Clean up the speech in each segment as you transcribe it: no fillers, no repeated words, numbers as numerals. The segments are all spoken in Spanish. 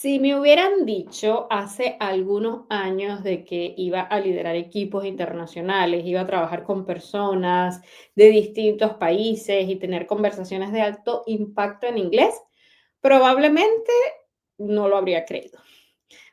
Si me hubieran dicho hace algunos años de que iba a liderar equipos internacionales, iba a trabajar con personas de distintos países y tener conversaciones de alto impacto en inglés, probablemente no lo habría creído.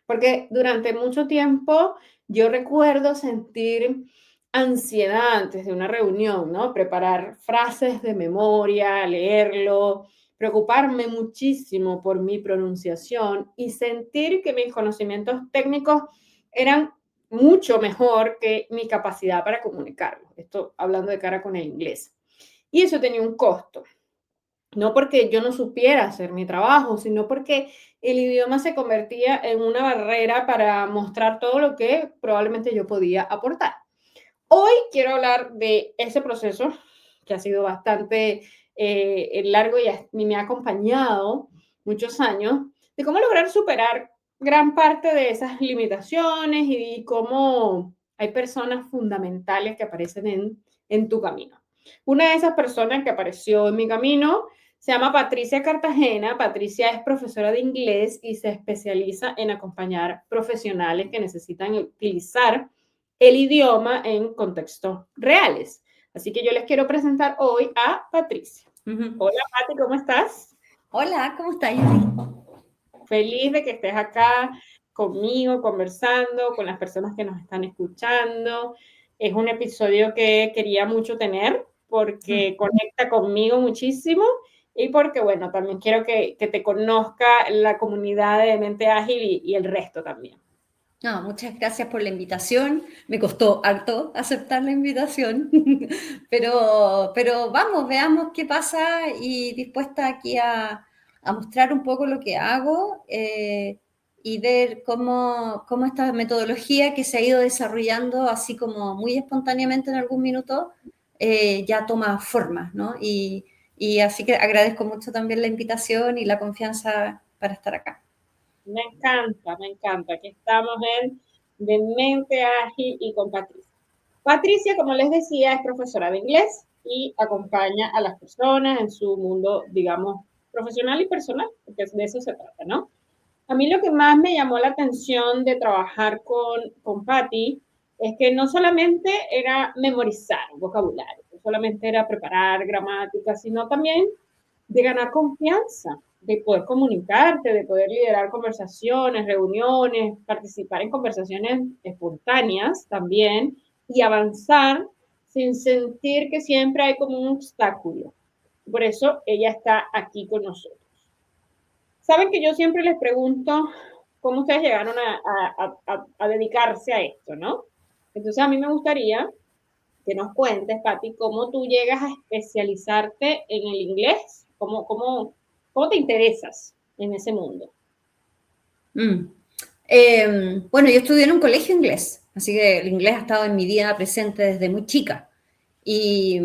Porque durante mucho tiempo yo recuerdo sentir ansiedad antes de una reunión, ¿no? Preparar frases de memoria, leerlo, preocuparme muchísimo por mi pronunciación y sentir que mis conocimientos técnicos eran mucho mejor que mi capacidad para comunicarlo. Esto hablando de cara con el inglés. Y eso tenía un costo. No porque yo no supiera hacer mi trabajo, sino porque el idioma se convertía en una barrera para mostrar todo lo que probablemente yo podía aportar. Hoy quiero hablar de ese proceso que ha sido bastante largo y me ha acompañado muchos años, de cómo lograr superar gran parte de esas limitaciones y cómo hay personas fundamentales que aparecen en tu camino. Una de esas personas que apareció en mi camino se llama Patricia Cartagena. Patricia es profesora de inglés y se especializa en acompañar profesionales que necesitan utilizar el idioma en contextos reales. Así que yo les quiero presentar hoy a Patricia. Hola, Pati, ¿cómo estás? Hola, ¿cómo estás, Yuri? Feliz de que estés acá conmigo, conversando con las personas que nos están escuchando. Es un episodio que quería mucho tener porque conecta conmigo muchísimo y porque, bueno, también quiero que te conozca la comunidad de Mente Ágil y el resto también. No, muchas gracias por la invitación. Me costó harto aceptar la invitación, pero vamos, veamos qué pasa y dispuesta aquí a mostrar un poco lo que hago y ver cómo esta metodología que se ha ido desarrollando así como muy espontáneamente en algún minuto ya toma forma, ¿no? Y así que agradezco mucho también la invitación y la confianza para estar acá. Me encanta, me encanta. Aquí estamos en De Mente Ágil y con Patricia. Patricia, como les decía, es profesora de inglés y acompaña a las personas en su mundo, digamos, profesional y personal, porque de eso se trata, ¿no? A mí lo que más me llamó la atención de trabajar con Patti es que no solamente era memorizar un vocabulario, no solamente era preparar gramática, sino también de ganar confianza, de poder comunicarte, de poder liderar conversaciones, reuniones, participar en conversaciones espontáneas también y avanzar sin sentir que siempre hay como un obstáculo. Por eso ella está aquí con nosotros. Saben que yo siempre les pregunto cómo ustedes llegaron a dedicarse a esto, ¿no? Entonces a mí me gustaría que nos cuentes, Pati, cómo tú llegas a especializarte en el inglés, cómo te interesas en ese mundo. Mm. Bueno, yo estudié en un colegio inglés, así que el inglés ha estado en mi vida presente desde muy chica. Y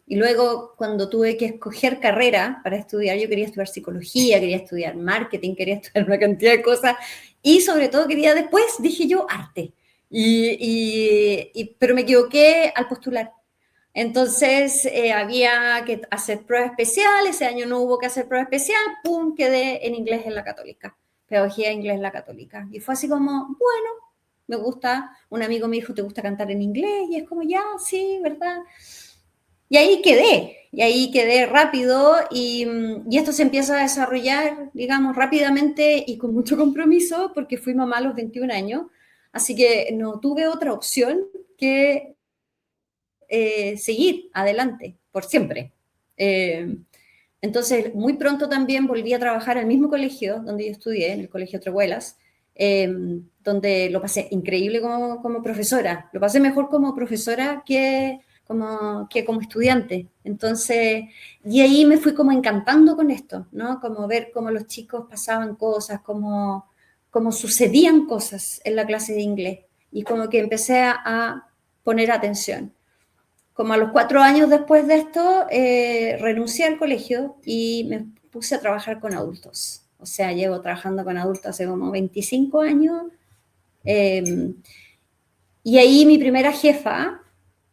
luego, cuando tuve que escoger carrera para estudiar, yo quería estudiar psicología, quería estudiar marketing, quería estudiar una cantidad de cosas, y sobre todo quería después, dije yo, arte. Pero me equivoqué al postular. Entonces había que hacer prueba especial, ese año no hubo que hacer prueba especial, ¡pum!, quedé en inglés en la católica, pedagogía de inglés en la católica. Y fue así como, bueno, me gusta, un amigo me dijo, ¿te gusta cantar en inglés? Y es como, ya, sí, ¿verdad? Y ahí quedé rápido y esto se empieza a desarrollar, digamos, rápidamente y con mucho compromiso porque fui mamá a los 21 años, así que no tuve otra opción que seguir adelante por siempre. Eh, entonces, muy pronto también volví a trabajar al mismo colegio donde yo estudié, en el Colegio Trehuelas, donde lo pasé increíble como profesora. Lo pasé mejor como profesora que como estudiante. Entonces, y ahí me fui como encantando con esto, ¿no? Como ver cómo los chicos pasaban cosas, cómo sucedían cosas en la clase de inglés. Y como que empecé a poner atención. Como a los 4 años después de esto, renuncié al colegio y me puse a trabajar con adultos. O sea, llevo trabajando con adultos hace como 25 años. eh, y ahí mi primera jefa,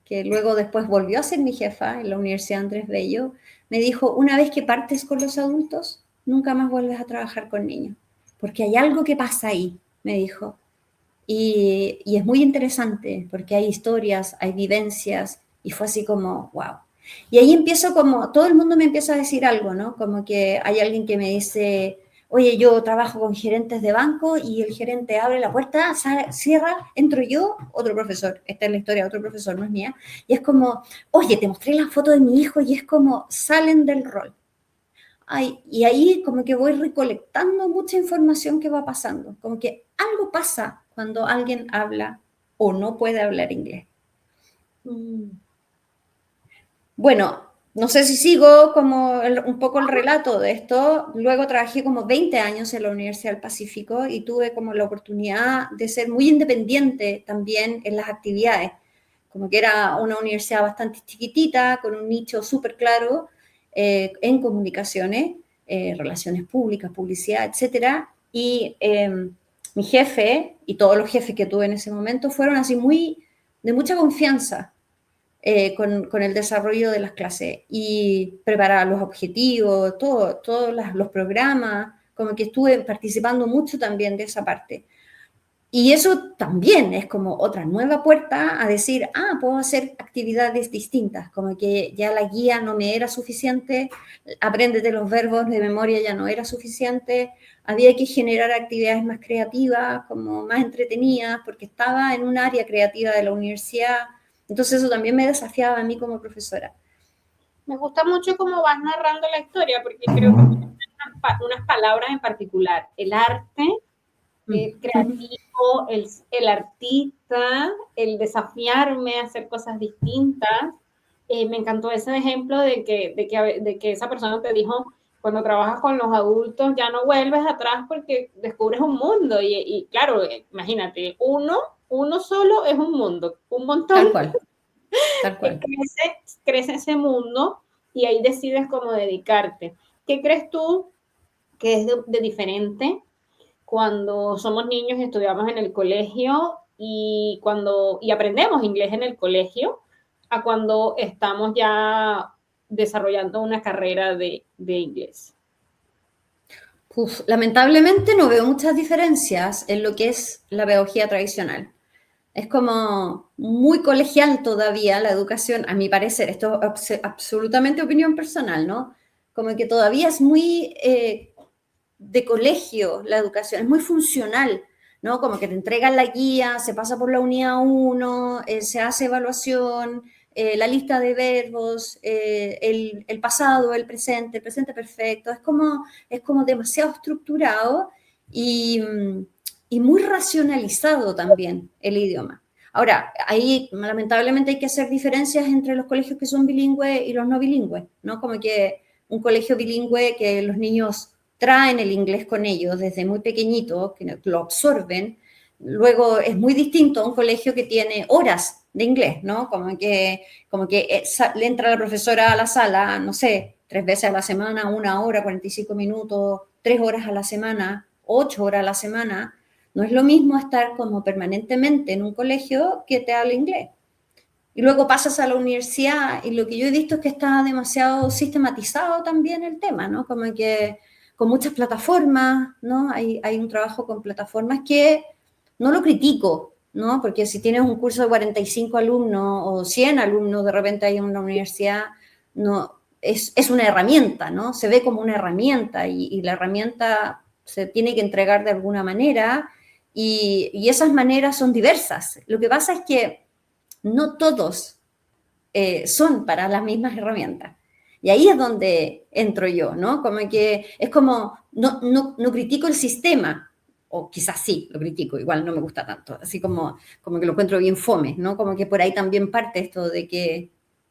que luego después volvió a ser mi jefa en la Universidad Andrés Bello, me dijo, una vez que partes con los adultos, nunca más vuelves a trabajar con niños. porque hay algo que pasa ahí, me dijo. Y es muy interesante porque hay historias, hay vivencias, y fue así como, wow. Y ahí empiezo como, todo el mundo me empieza a decir algo, ¿no? Como que hay alguien que me dice, oye, yo trabajo con gerentes de banco y el gerente abre la puerta, cierra, entro yo, otro profesor, esta es la historia de otro profesor, no es mía, y es como, oye, te mostré la foto de mi hijo y es como, salen del rol. Ay, y ahí como que voy recolectando mucha información que va pasando, como que algo pasa cuando alguien habla o no puede hablar inglés. Mm. Bueno, no sé si sigo como un poco el relato de esto. Luego trabajé como 20 años en la Universidad del Pacífico y tuve como la oportunidad de ser muy independiente también en las actividades. Como que era una universidad bastante chiquitita, con un nicho súper claro en comunicaciones, relaciones públicas, publicidad, etcétera. Y mi jefe y todos los jefes que tuve en ese momento fueron así muy de mucha confianza con el desarrollo de las clases y preparar los objetivos, todos los programas, como que estuve participando mucho también de esa parte. Y eso también es como otra nueva puerta a decir, ah, puedo hacer actividades distintas, como que ya la guía no me era suficiente, apréndete los verbos de memoria ya no era suficiente, había que generar actividades más creativas, como más entretenidas, porque estaba en un área creativa de la universidad, entonces eso también me desafiaba a mí como profesora. Me gusta mucho cómo vas narrando la historia, porque creo que unas palabras en particular, el arte, el creativo, el artista, el desafiarme a hacer cosas distintas. Me encantó ese ejemplo de que esa persona te dijo, cuando trabajas con los adultos ya no vuelves atrás porque descubres un mundo. Y claro, imagínate, uno solo es un mundo, un Tal montón cual, tal cual. crece ese mundo y ahí decides cómo dedicarte. ¿Qué crees tú que es de diferente cuando somos niños y estudiamos en el colegio y aprendemos inglés en el colegio a cuando estamos ya desarrollando una carrera de inglés? Uf, lamentablemente no veo muchas diferencias en lo que es la pedagogía tradicional. Es como muy colegial todavía la educación, a mi parecer, esto es absolutamente opinión personal, ¿no? Como que todavía es muy de colegio la educación, es muy funcional, ¿no? Como que te entregan la guía, se pasa por la unidad 1, se hace evaluación, la lista de verbos, el pasado, el presente perfecto, es como demasiado estructurado y, y muy racionalizado también el idioma. Ahora, ahí lamentablemente hay que hacer diferencias entre los colegios que son bilingües y los no bilingües, ¿no? Como que un colegio bilingüe que los niños traen el inglés con ellos desde muy pequeñito, que lo absorben, luego es muy distinto a un colegio que tiene horas de inglés, ¿no? Como que le entra la profesora a la sala, no sé, 3 veces a la semana, 1 hora, 45 minutos, 3 horas a la semana, 8 horas a la semana. No es lo mismo estar como permanentemente en un colegio que te hable inglés. Y luego pasas a la universidad y lo que yo he visto es que está demasiado sistematizado también el tema, ¿no? Como que con muchas plataformas, ¿no? Hay un trabajo con plataformas que no lo critico, ¿no? Porque si tienes un curso de 45 alumnos o 100 alumnos de repente hay en una universidad, no, es una herramienta, ¿no? Se ve como una herramienta y la herramienta se tiene que entregar de alguna manera y esas maneras son diversas. Lo que pasa es que no todos son para las mismas herramientas. Y ahí es donde entro yo, ¿no? Como que es como, no critico el sistema, o quizás sí, lo critico, igual no me gusta tanto, así como que lo encuentro bien fome, ¿no? Como que por ahí también parte esto de que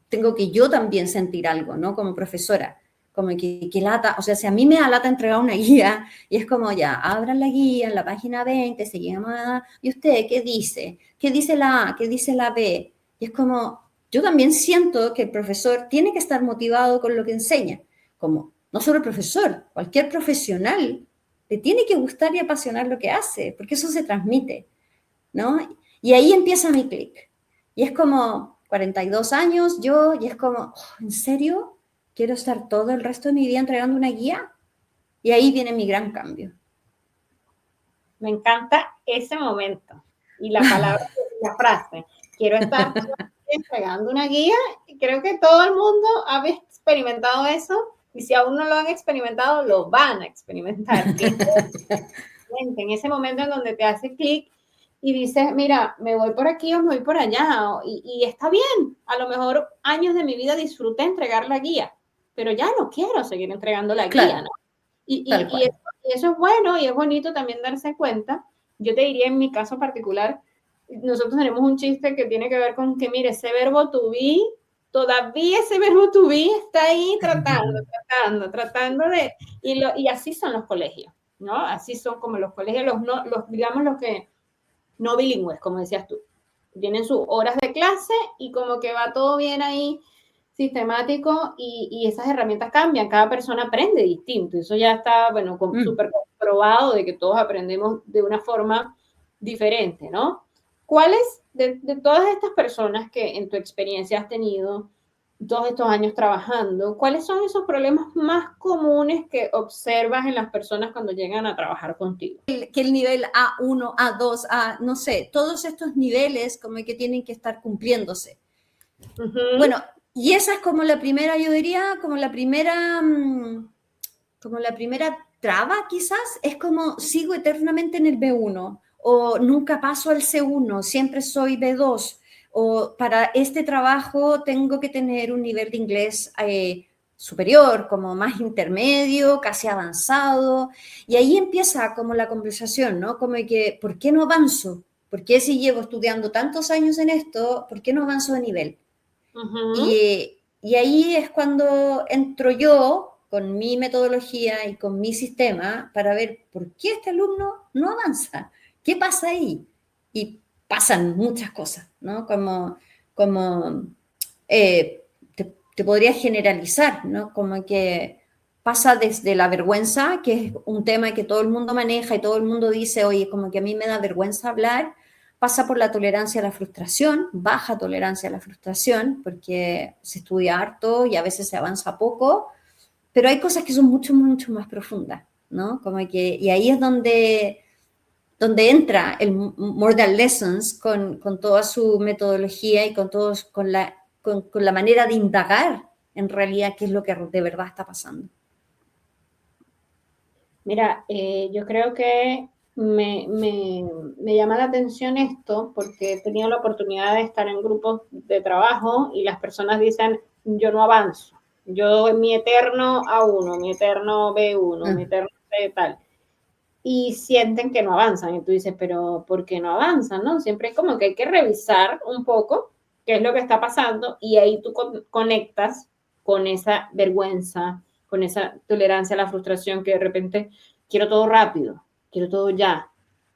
tengo que yo también sentir algo, ¿no? Como profesora, como que lata, o sea, si a mí me da lata entregar una guía y es como ya, abran la guía en la página 20, seguimos, ¿y usted qué dice? ¿Qué dice la A? ¿Qué dice la B? Y es como, yo también siento que el profesor tiene que estar motivado con lo que enseña, como no solo el profesor, cualquier profesional le tiene que gustar y apasionar lo que hace, porque eso se transmite, ¿no? Y ahí empieza mi clic. Y es como 42 años yo, y es como, oh, ¿en serio? ¿Quiero estar todo el resto de mi vida entregando una guía? Y ahí viene mi gran cambio. Me encanta ese momento y la palabra, la frase. Quiero estar entregando una guía y creo que todo el mundo ha experimentado eso y si aún no lo han experimentado, lo van a experimentar. Que en ese momento en donde te hace clic y dices, mira, me voy por aquí o me voy por allá y está bien. A lo mejor años de mi vida disfruté entregar la guía, pero ya no quiero seguir entregando la guía, Claro, ¿no? tal cual. Y eso es bueno y es bonito también darse cuenta. Yo te diría en mi caso particular, nosotros tenemos un chiste que tiene que ver con que, mire, ese verbo to be, todavía ese verbo to be está ahí tratando de, y así son los colegios, ¿no? Así son como los colegios, digamos los que no bilingües, como decías tú. Tienen sus horas de clase y como que va todo bien ahí sistemático y esas herramientas cambian, cada persona aprende distinto, eso ya está, bueno, súper comprobado de que todos aprendemos de una forma diferente, ¿no? ¿Cuáles de todas estas personas que en tu experiencia has tenido todos estos años trabajando, cuáles son esos problemas más comunes que observas en las personas cuando llegan a trabajar contigo? Que el nivel A1, A2, no sé, todos estos niveles como que tienen que estar cumpliéndose. Bueno, y esa es como la primera, yo diría, como la primera traba quizás, es como sigo eternamente en el B1 o nunca paso al C1, siempre soy B2 o para este trabajo tengo que tener un nivel de inglés superior, como más intermedio, casi avanzado, y ahí empieza como la conversación, ¿no? Como que, ¿por qué no avanzo? ¿Por qué si llevo estudiando tantos años en esto, por qué no avanzo de nivel? Y ahí es cuando entro yo con mi metodología y con mi sistema para ver por qué este alumno no avanza, qué pasa ahí. Y pasan muchas cosas, ¿no? Como te podría generalizar, ¿no? Como que pasa desde la vergüenza, que es un tema que todo el mundo maneja y todo el mundo dice, oye, como que a mí me da vergüenza hablar, pasa por la tolerancia a la frustración, baja tolerancia a la frustración, porque se estudia harto y a veces se avanza poco, pero hay cosas que son mucho, mucho más profundas, ¿no? Como que, y ahí es donde entra el More Than Lessons con toda su metodología y con la manera de indagar en realidad qué es lo que de verdad está pasando. Mira, yo creo que me llama la atención esto porque he tenido la oportunidad de estar en grupos de trabajo y las personas dicen, yo no avanzo, yo en mi eterno A1, mi eterno B1, mi eterno C tal, y sienten que no avanzan. Y tú dices, pero ¿por qué no avanzan? ¿No? Siempre como que hay que revisar un poco qué es lo que está pasando y ahí tú conectas con esa vergüenza, con esa tolerancia a la frustración que de repente quiero todo rápido, quiero todo ya,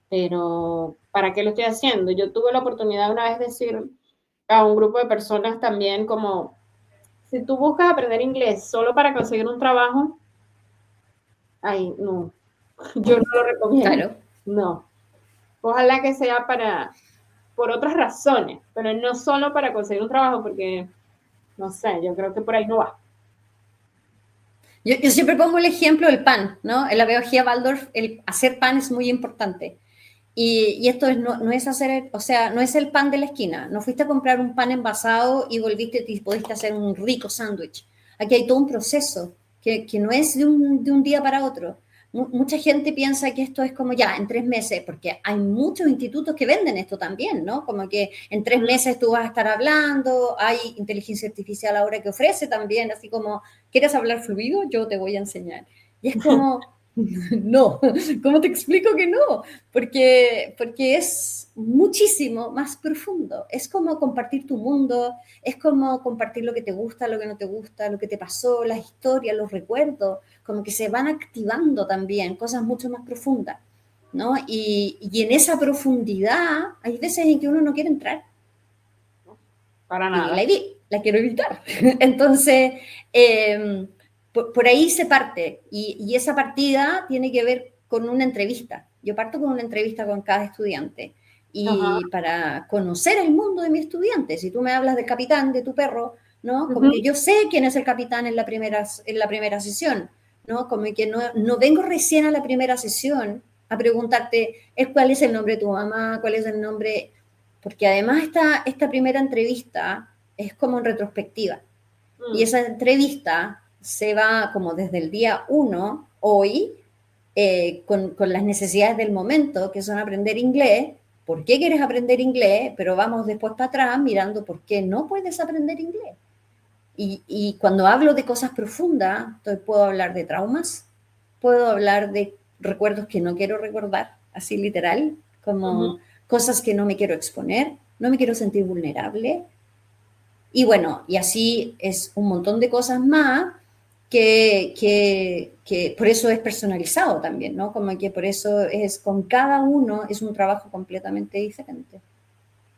pero ¿para qué lo estoy haciendo? Yo tuve la oportunidad una vez de decir a un grupo de personas también como, si tú buscas aprender inglés solo para conseguir un trabajo, ay, no, yo no lo recomiendo, Claro. no. Ojalá que sea por otras razones, pero no solo para conseguir un trabajo, porque, no sé, yo creo que por ahí no va. Yo siempre pongo el ejemplo del pan, ¿no? En la pedagogía Waldorf, el hacer pan es muy importante. Y esto no es hacer, o sea, no es el pan de la esquina. No fuiste a comprar un pan envasado y volviste y pudiste hacer un rico sándwich. Aquí hay todo un proceso que no es de un día para otro. Mucha gente piensa que esto es como ya, en 3 meses, porque hay muchos institutos que venden esto también, ¿no? Como que en 3 meses tú vas a estar hablando, hay inteligencia artificial ahora que ofrece también, así como, ¿quieres hablar fluido? Yo te voy a enseñar. Y es como, no, ¿cómo te explico que no? Porque es muchísimo más profundo. Es como compartir tu mundo, es como compartir lo que te gusta, lo que no te gusta, lo que te pasó, las historias, los recuerdos, como que se van activando también, cosas mucho más profundas, ¿no? Y en esa profundidad hay veces en que uno no quiere entrar Para y nada. la quiero evitar. Entonces, por ahí se parte y esa partida tiene que ver con una entrevista. Yo parto con una entrevista con cada estudiante Ajá. y para conocer el mundo de mi estudiante. Si tú me hablas del capitán, de tu perro, ¿no? Como Uh-huh. que yo sé quién es el capitán en la primera sesión, ¿no? Como que no vengo recién a la primera sesión a preguntarte cuál es el nombre de tu mamá, cuál es el nombre, porque además esta primera entrevista es como en retrospectiva. Y esa entrevista se va como desde el día 1, hoy, con las necesidades del momento, que son aprender inglés. ¿Por qué quieres aprender inglés? Pero vamos después para atrás mirando por qué no puedes aprender inglés. Y cuando hablo de cosas profundas, entonces puedo hablar de traumas, puedo hablar de recuerdos que no quiero recordar, así literal, como cosas que no me quiero exponer, no me quiero sentir vulnerable. Y bueno, y así es un montón de cosas más que por eso es personalizado también, ¿no? Como que por eso es con cada uno es un trabajo completamente diferente.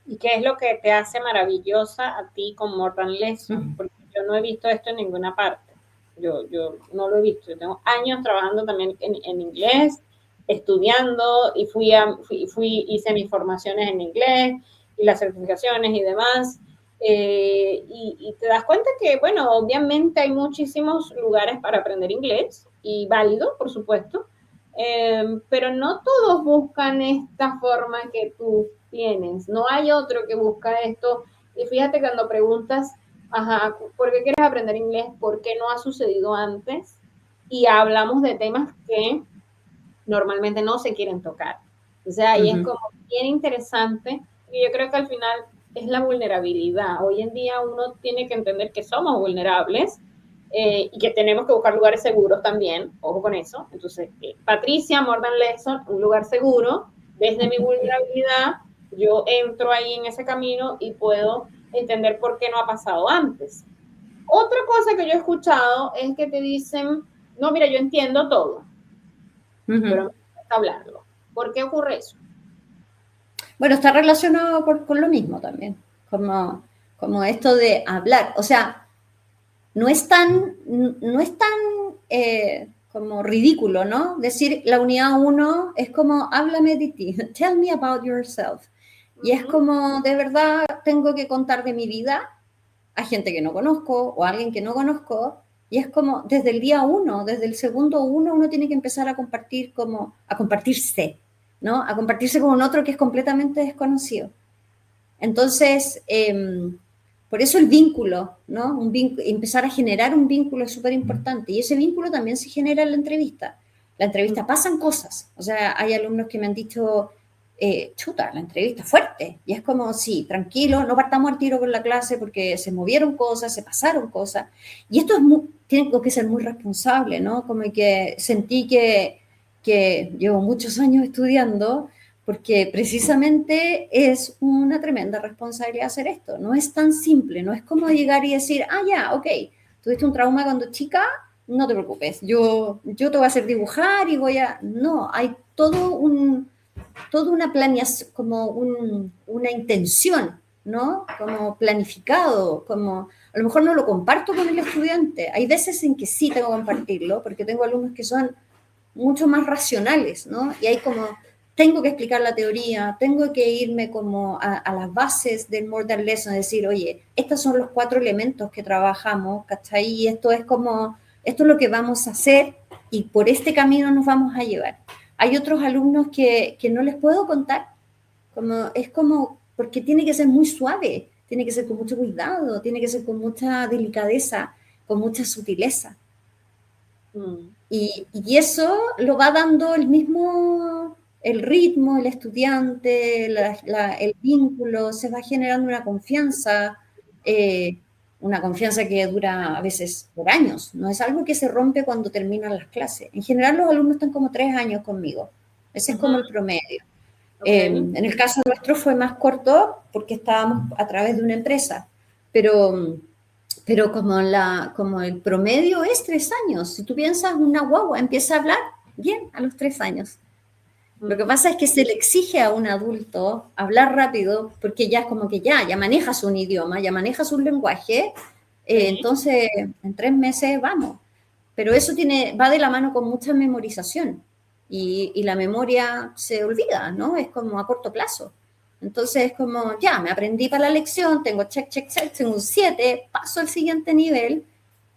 ¿Y qué es lo que te hace maravillosa a ti con More Than Lessons? Porque yo no he visto esto en ninguna parte. Yo no lo he visto. Yo tengo años trabajando también en inglés, estudiando, y hice mis formaciones en inglés y las certificaciones y demás. Y te das cuenta que, bueno, obviamente hay muchísimos lugares para aprender inglés, y válido, por supuesto, pero no todos buscan esta forma que tú tienes. No hay otro que busca esto. Y fíjate, cuando preguntas, ajá, ¿por qué quieres aprender inglés? ¿Por qué no ha sucedido antes? Y hablamos de temas que normalmente no se quieren tocar. O sea, ahí es como bien interesante. Y yo creo que al final es la vulnerabilidad. Hoy en día uno tiene que entender que somos vulnerables, y que tenemos que buscar lugares seguros también, ojo con eso. Entonces, Patricia, More Than Lessons, un lugar seguro, desde mi vulnerabilidad, yo entro ahí en ese camino y puedo entender por qué no ha pasado antes. Otra cosa que yo he escuchado es que te dicen, no, mira, yo entiendo todo, pero me cuesta hablarlo. ¿Por qué ocurre eso? Bueno, está relacionado con lo mismo también, como esto de hablar. O sea, no es tan como ridículo, ¿no? Decir la unidad 1 es como, háblame de ti, tell me about yourself. Y es como, de verdad, tengo que contar de mi vida a gente que no conozco o a alguien que no conozco. Y es como, desde el día 1, desde el segundo 1, uno tiene que empezar a compartir a compartirse, ¿no? A compartirse con otro que es completamente desconocido. Entonces, por eso el vínculo, ¿no? Empezar a generar un vínculo es súper importante. Y ese vínculo también se genera en la entrevista. La entrevista pasan cosas. O sea, hay alumnos que me han dicho, chuta, la entrevista fuerte. Y es como, sí, tranquilo, no partamos al tiro con la clase porque se movieron cosas, se pasaron cosas. Y esto tengo que ser muy responsable, ¿no? Como que sentí que llevo muchos años estudiando, porque precisamente es una tremenda responsabilidad hacer esto. No es tan simple, no es como llegar y decir, ya, ok, tuviste un trauma cuando chica, no te preocupes, yo te voy a hacer dibujar y voy a... No, hay toda una planeación, como una intención, ¿no? Como planificado, como... A lo mejor no lo comparto con el estudiante. Hay veces en que sí tengo que compartirlo, porque tengo alumnos que son mucho más racionales, ¿no? Y hay como tengo que explicar la teoría, tengo que irme como a las bases del More Than Lessons, decir, oye, estos son los 4 elementos que trabajamos, ¿cachai? Y esto es lo que vamos a hacer y por este camino nos vamos a llevar. Hay otros alumnos que no les puedo contar, porque tiene que ser muy suave, tiene que ser con mucho cuidado, tiene que ser con mucha delicadeza, con mucha sutileza. Y eso lo va dando el ritmo, el estudiante, el vínculo, se va generando una confianza que dura a veces por años. No es algo que se rompe cuando terminan las clases. En general los alumnos están como 3 años conmigo. Ese es como el promedio. Okay. En el caso nuestro fue más corto porque estábamos a través de una empresa, pero como el promedio es 3 años. Si tú piensas, una guagua empieza a hablar bien a los 3 años. Lo que pasa es que se le exige a un adulto hablar rápido porque ya es como que ya manejas un idioma, ya manejas un lenguaje, entonces en 3 meses vamos. Pero eso va de la mano con mucha memorización y la memoria se olvida, ¿no? Es como a corto plazo. Entonces es como, ya, me aprendí para la lección, tengo check, tengo un 7, paso al siguiente nivel,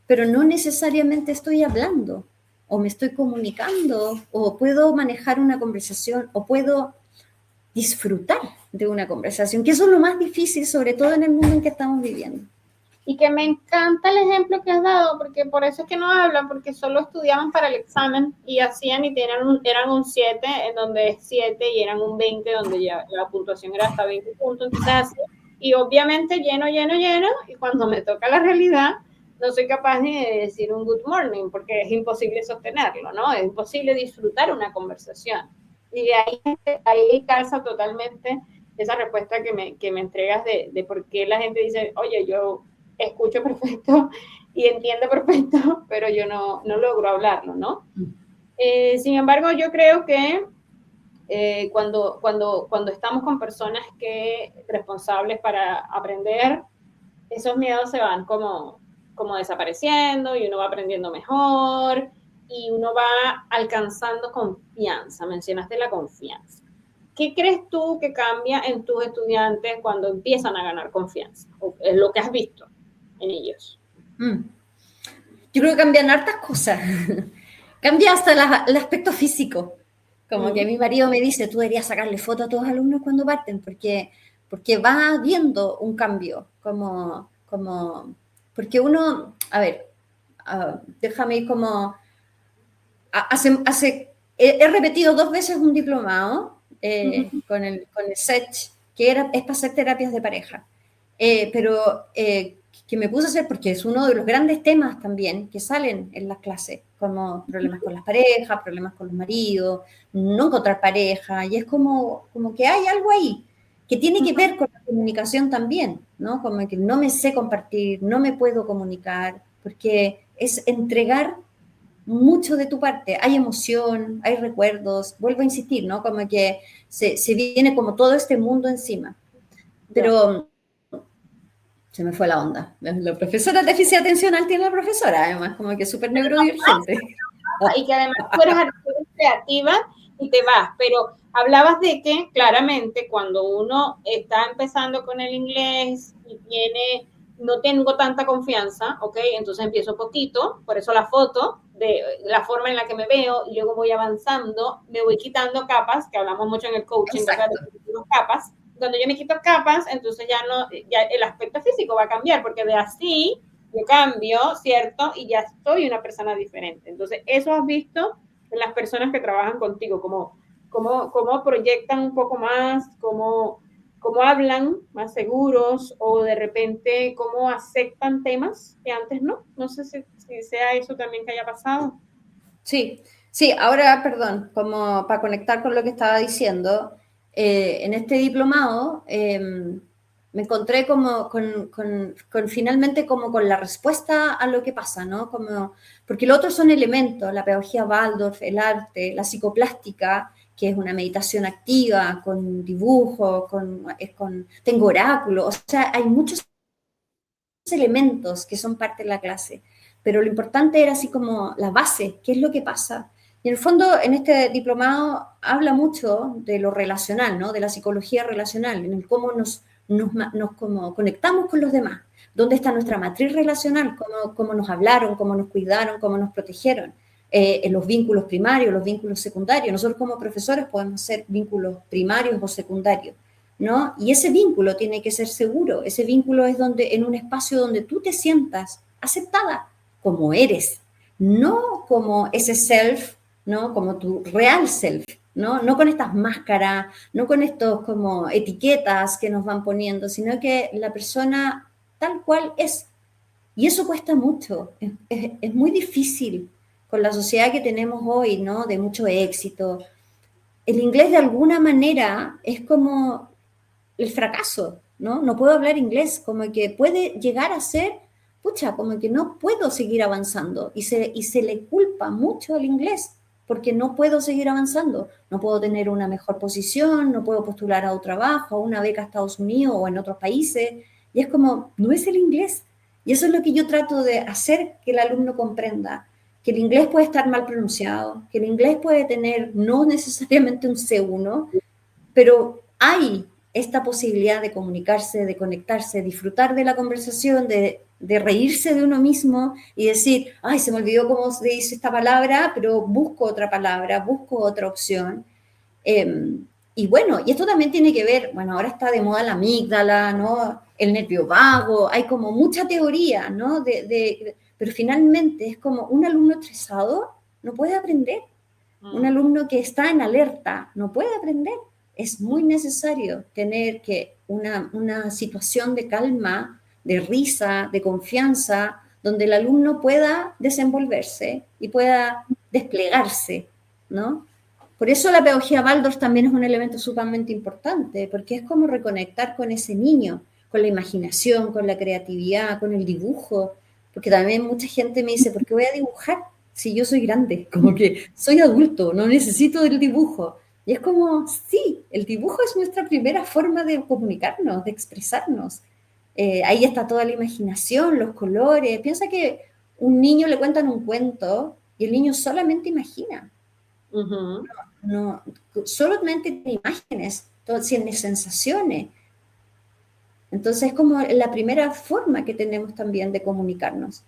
pero no necesariamente estoy hablando. o me estoy comunicando, o puedo manejar una conversación, o puedo disfrutar de una conversación, que eso es lo más difícil, sobre todo en el mundo en que estamos viviendo. Y que me encanta el ejemplo que has dado, porque por eso es que no hablan, porque solo estudiaban para el examen y hacían y eran un 7, en donde es 7, y eran un 20, donde ya la puntuación era hasta 20 puntos. Entonces, así, y obviamente lleno, y cuando me toca la realidad, no soy capaz ni de decir un good morning, porque es imposible sostenerlo, ¿no? Es imposible disfrutar una conversación. Y de ahí calza totalmente esa respuesta que me entregas de por qué la gente dice, oye, yo escucho perfecto y entiendo perfecto, pero yo no logro hablarlo, ¿no? Sin embargo, yo creo que cuando estamos con personas responsables para aprender, esos miedos se van como desapareciendo y uno va aprendiendo mejor y uno va alcanzando confianza. Mencionaste la confianza. ¿Qué crees tú que cambia en tus estudiantes cuando empiezan a ganar confianza? ¿O es lo que has visto en ellos? Yo creo que cambian hartas cosas. Cambia hasta el aspecto físico. Como que mi marido me dice, tú deberías sacarle foto a todos los alumnos cuando parten, porque va viendo un cambio. Porque uno, a ver, déjame ir como... He repetido 2 veces un diplomado con el SETCH, es para hacer terapias de pareja. Pero que me puse a hacer porque es uno de los grandes temas también que salen en las clases, como problemas con las parejas, problemas con los maridos, no encontrar pareja, y es como que hay algo ahí que tiene que ver con la comunicación también, ¿no? Como que no me sé compartir, no me puedo comunicar, porque es entregar mucho de tu parte, hay emoción, hay recuerdos, vuelvo a insistir, ¿no? Como que se viene como todo este mundo encima. Pero se me fue la onda. La profesora de déficit atencional tiene la profesora, además, como que súper neurodivergente. Y que además tú eres creativa y te vas, pero hablabas de que claramente cuando uno está empezando con el inglés y no tengo tanta confianza, ¿ok? Entonces empiezo poquito, por eso la foto, de la forma en la que me veo, y luego voy avanzando, me voy quitando capas, que hablamos mucho en el coaching, ¿verdad? De capas. Cuando yo me quito capas, entonces ya el aspecto físico va a cambiar, porque de así yo cambio, ¿cierto? Y ya soy una persona diferente. Entonces, eso has visto en las personas que trabajan contigo, cómo proyectan un poco más, cómo hablan más seguros, o de repente cómo aceptan temas que antes no. No sé si sea eso también que haya pasado. Sí, sí, ahora, perdón, como para conectar con lo que estaba diciendo, en este diplomado me encontré finalmente como con la respuesta a lo que pasa, ¿no? Porque los otros son elementos, la pedagogía Waldorf, el arte, la psicoplástica, que es una meditación activa, con dibujo, tengo oráculo, o sea, hay muchos elementos que son parte de la clase, pero lo importante era así como la base, qué es lo que pasa. Y en el fondo, en este diplomado habla mucho de lo relacional, ¿no? De la psicología relacional, en el cómo nos como conectamos con los demás, dónde está nuestra matriz relacional, cómo nos hablaron, cómo nos cuidaron, cómo nos protegieron, en los vínculos primarios, los vínculos secundarios. Nosotros como profesores podemos ser vínculos primarios o secundarios, ¿no? Y ese vínculo tiene que ser seguro, ese vínculo es en un espacio donde tú te sientas aceptada como eres, no como ese self, ¿no? Como tu real self, ¿no? No con estas máscaras, no con estos como etiquetas que nos van poniendo, sino que la persona tal cual es. Y eso cuesta mucho, es muy difícil con la sociedad que tenemos hoy, ¿no? De mucho éxito. El inglés de alguna manera es como el fracaso, ¿no? No puedo hablar inglés, como que puede llegar a ser, pucha, como que no puedo seguir avanzando y se le culpa mucho al inglés porque no puedo seguir avanzando, no puedo tener una mejor posición, no puedo postular a un trabajo, a una beca a Estados Unidos o en otros países, y es como, no es el inglés. Y eso es lo que yo trato de hacer que el alumno comprenda, que el inglés puede estar mal pronunciado, que el inglés puede tener no necesariamente un C1, pero hay esta posibilidad de comunicarse, de conectarse, disfrutar de la conversación, de de reírse de uno mismo y decir, ay, se me olvidó cómo se dice esta palabra, pero busco otra palabra, busco otra opción. Y bueno, y esto también tiene que ver, bueno, ahora está de moda la amígdala, ¿no? El nervio vago, hay como mucha teoría, ¿no? Pero finalmente es como un alumno estresado no puede aprender. Un alumno que está en alerta no puede aprender. Es muy necesario tener que una situación de calma, de risa, de confianza, donde el alumno pueda desenvolverse y pueda desplegarse, ¿no? Por eso la pedagogía Waldorf también es un elemento sumamente importante, porque es como reconectar con ese niño, con la imaginación, con la creatividad, con el dibujo, porque también mucha gente me dice, ¿por qué voy a dibujar si yo soy grande? Como que soy adulto, no necesito del dibujo. Y es como, sí, el dibujo es nuestra primera forma de comunicarnos, de expresarnos. Ahí está toda la imaginación, los colores. Piensa que un niño le cuentan un cuento y el niño solamente imagina. Ujú. No, solamente tiene imágenes, tiene sensaciones. Entonces es como la primera forma que tenemos también de comunicarnos.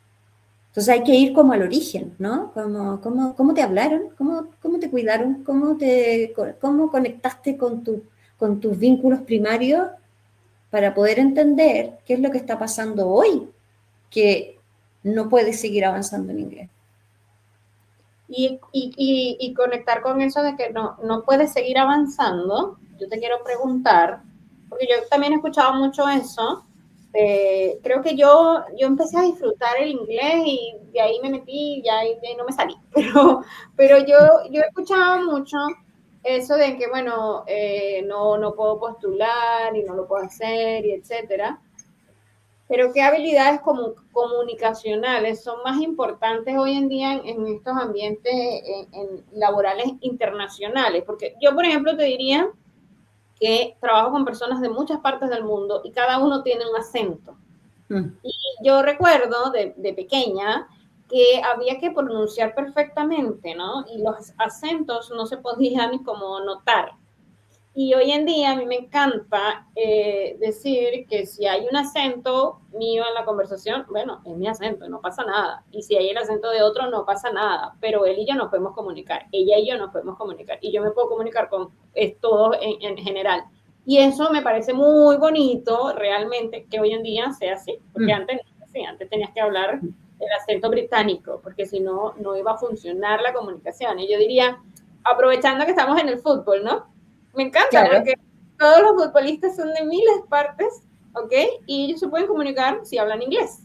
Entonces hay que ir como al origen, ¿no? ¿Cómo te hablaron? ¿Cómo te cuidaron? ¿Cómo conectaste con tus vínculos primarios para poder entender qué es lo que está pasando hoy, que no puedes seguir avanzando en inglés? Y conectar con eso de que no puedes seguir avanzando, yo te quiero preguntar, porque yo también he escuchado mucho eso, creo que yo empecé a disfrutar el inglés y de ahí me metí y ya y no me salí, pero yo he escuchado mucho eso de que, bueno, no puedo postular y no lo puedo hacer y etcétera. Pero ¿qué habilidades comunicacionales son más importantes hoy en día en estos ambientes laborales internacionales? Porque yo, por ejemplo, te diría que trabajo con personas de muchas partes del mundo y cada uno tiene un acento. Mm. Y yo recuerdo de pequeña que había que pronunciar perfectamente, ¿no? Y los acentos no se podían ni como notar. Y hoy en día a mí me encanta decir que si hay un acento mío en la conversación, bueno, es mi acento, no pasa nada. Y si hay el acento de otro, no pasa nada. Pero él y yo nos podemos comunicar, ella y yo nos podemos comunicar. Y yo me puedo comunicar con todos en general. Y eso me parece muy bonito realmente que hoy en día sea así. Porque antes, sí, antes tenías que hablar el acento británico, porque si no, no iba a funcionar la comunicación. Y yo diría, aprovechando que estamos en el fútbol, ¿no? Me encanta Claro. porque todos los futbolistas son de miles de partes, ¿ok? Y ellos se pueden comunicar si hablan inglés.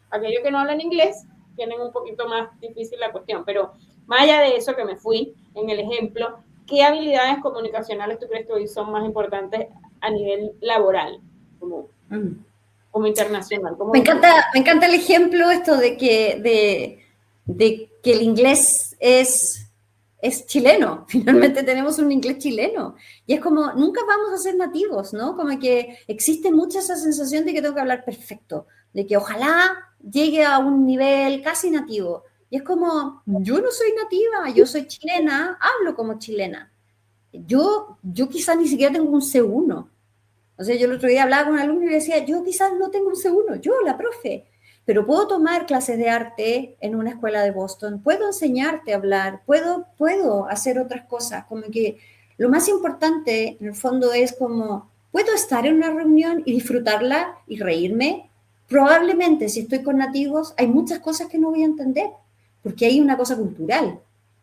Aquellos que no hablan inglés tienen un poquito más difícil la cuestión, pero más allá de eso que me fui en el ejemplo, ¿qué habilidades comunicacionales tú crees que hoy son más importantes a nivel laboral, como internacional? Me encanta el ejemplo esto de que el inglés es chileno. Finalmente tenemos un inglés chileno. Y es como, nunca vamos a ser nativos, ¿no? Como que existe mucha esa sensación de que tengo que hablar perfecto, de que ojalá llegue a un nivel casi nativo. Y es como, yo no soy nativa, yo soy chilena, hablo como chilena. Yo quizás ni siquiera tengo un C1. O sea, yo el otro día hablaba con un alumno y le decía, yo quizás no tengo un C1, yo, la profe, pero puedo tomar clases de arte en una escuela de Boston, puedo enseñarte a hablar, puedo hacer otras cosas, como que lo más importante en el fondo es como, puedo estar en una reunión y disfrutarla y reírme. Probablemente si estoy con nativos hay muchas cosas que no voy a entender, porque hay una cosa cultural,